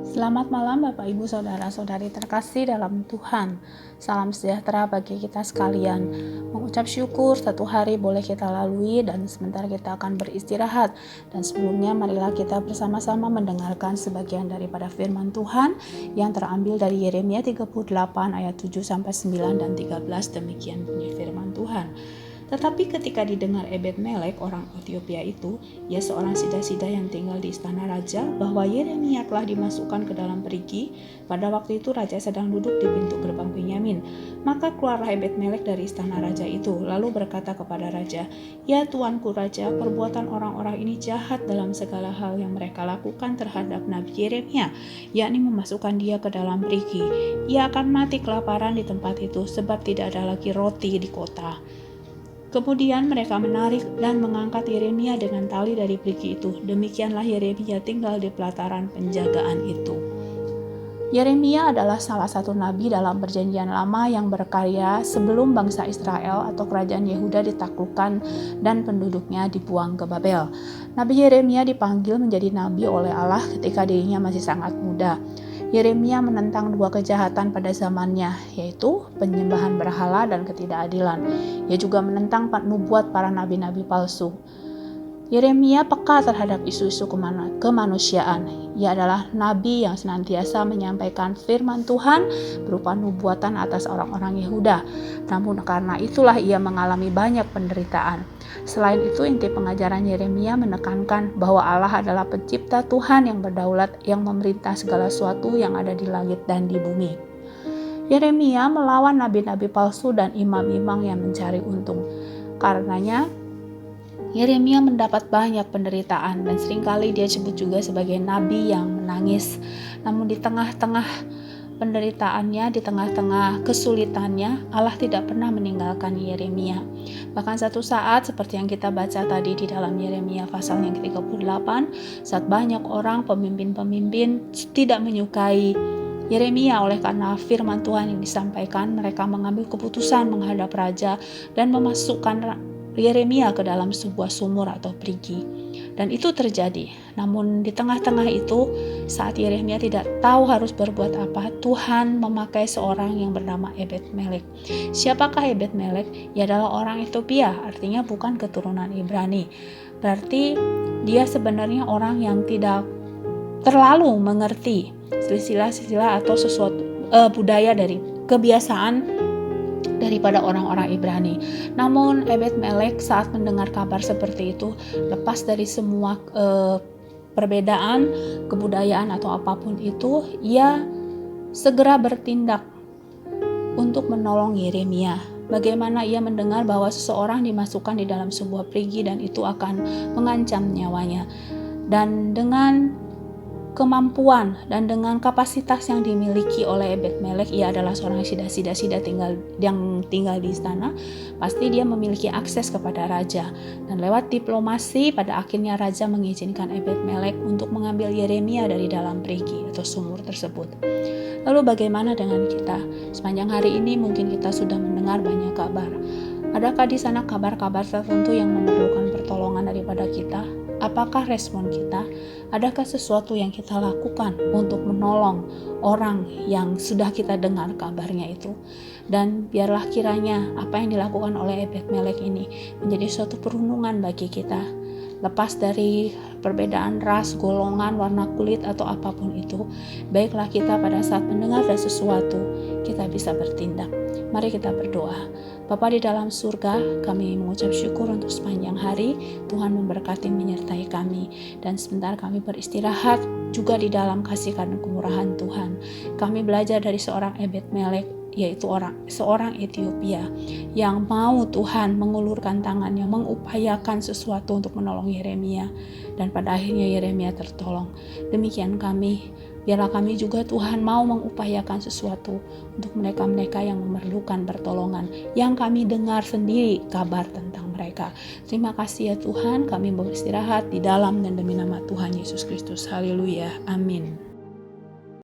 Selamat malam Bapak Ibu Saudara-saudari terkasih dalam Tuhan. Salam sejahtera bagi kita sekalian. Mengucap syukur satu hari boleh kita lalui dan sebentar kita akan beristirahat. Dan sebelumnya marilah kita bersama-sama mendengarkan sebagian daripada firman Tuhan yang terambil dari Yeremia 38 ayat 7-9 dan 13. Demikian bunyi firman Tuhan. Tetapi ketika didengar Ebed-Melek orang Ethiopia itu, ia seorang sida-sida yang tinggal di istana raja, bahwa Yeremia telah dimasukkan ke dalam perigi. Pada waktu itu raja sedang duduk di pintu gerbang Benyamin. Maka keluarlah Ebed-Melek dari istana raja itu, lalu berkata kepada raja, "Ya tuanku raja, perbuatan orang-orang ini jahat dalam segala hal yang mereka lakukan terhadap Nabi Yeremia, yakni memasukkan dia ke dalam perigi. Ia akan mati kelaparan di tempat itu, sebab tidak ada lagi roti di kota." Kemudian mereka menarik dan mengangkat Yeremia dengan tali dari perigi itu. Demikianlah Yeremia tinggal di pelataran penjagaan itu. Yeremia adalah salah satu nabi dalam Perjanjian Lama yang berkarya sebelum bangsa Israel atau kerajaan Yehuda ditaklukkan dan penduduknya dibuang ke Babel. Nabi Yeremia dipanggil menjadi nabi oleh Allah ketika dirinya masih sangat muda. Yeremia menentang dua kejahatan pada zamannya, yaitu penyembahan berhala dan ketidakadilan. Ia juga menentang nubuat para nabi-nabi palsu. Yeremia peka terhadap isu-isu kemanusiaan. Ia adalah nabi yang senantiasa menyampaikan firman Tuhan berupa nubuatan atas orang-orang Yehuda. Namun karena itulah ia mengalami banyak penderitaan. Selain itu, inti pengajaran Yeremia menekankan bahwa Allah adalah pencipta Tuhan yang berdaulat, yang memerintah segala sesuatu yang ada di langit dan di bumi. Yeremia melawan nabi-nabi palsu dan imam-imam yang mencari untung. Karenanya, Yeremia mendapat banyak penderitaan dan seringkali dia disebut juga sebagai nabi yang menangis. Namun di tengah-tengah penderitaannya, di tengah-tengah kesulitannya, Allah tidak pernah meninggalkan Yeremia. Bahkan satu saat seperti yang kita baca tadi di dalam Yeremia pasal yang ke-38, saat banyak orang pemimpin-pemimpin tidak menyukai Yeremia oleh karena firman Tuhan yang disampaikan, mereka mengambil keputusan menghadap raja dan memasukkan Yeremia ke dalam sebuah sumur atau perigi. Dan itu terjadi. Namun di tengah-tengah itu, saat Yeremia tidak tahu harus berbuat apa, Tuhan memakai seorang yang bernama Ebed-Melek. Siapakah Ebed-Melek? Ia adalah orang Ethiopia, artinya bukan keturunan Ibrani. Berarti dia sebenarnya orang yang tidak terlalu mengerti silsilah-silsilah atau sesuatu budaya dari kebiasaan daripada orang-orang Ibrani. Namun Ebed-Melek saat mendengar kabar seperti itu, lepas dari semua perbedaan kebudayaan atau apapun itu, ia segera bertindak untuk menolong Yeremia. Bagaimana ia mendengar bahwa seseorang dimasukkan di dalam sebuah perigi dan itu akan mengancam nyawanya. Dan dengan kemampuan dan dengan kapasitas yang dimiliki oleh Ebed-Melek, ia adalah seorang sida-sida yang tinggal di istana, pasti dia memiliki akses kepada raja. Dan lewat diplomasi, pada akhirnya raja mengizinkan Ebed-Melek untuk mengambil Yeremia dari dalam perigi atau sumur tersebut. Lalu bagaimana dengan kita? Sepanjang hari ini mungkin kita sudah mendengar banyak kabar. Adakah di sana kabar-kabar tertentu yang memerlukan pertolongan daripada kita? Apakah respon kita? Adakah sesuatu yang kita lakukan untuk menolong orang yang sudah kita dengar kabarnya itu? Dan biarlah kiranya apa yang dilakukan oleh Ebed-Melek ini menjadi suatu perundungan bagi kita. Lepas dari perbedaan ras, golongan, warna kulit atau apapun itu, baiklah kita pada saat mendengar ada sesuatu, kita bisa bertindak. Mari kita berdoa. Bapa di dalam surga, kami mengucap syukur untuk sepanjang hari Tuhan memberkati menyertai kami, dan sebentar kami beristirahat juga di dalam kasih dan kemurahan Tuhan. Kami belajar dari seorang Ebed-Melek, yaitu seorang Ethiopia yang mau Tuhan mengulurkan tangannya, mengupayakan sesuatu untuk menolong Yeremia, dan pada akhirnya Yeremia tertolong. Demikian kami, biarlah kami juga Tuhan mau mengupayakan sesuatu untuk mereka-mereka yang memerlukan pertolongan, yang kami dengar sendiri kabar tentang mereka. Terima kasih ya Tuhan, kami beristirahat di dalam dan demi nama Tuhan Yesus Kristus. Haleluya, amin.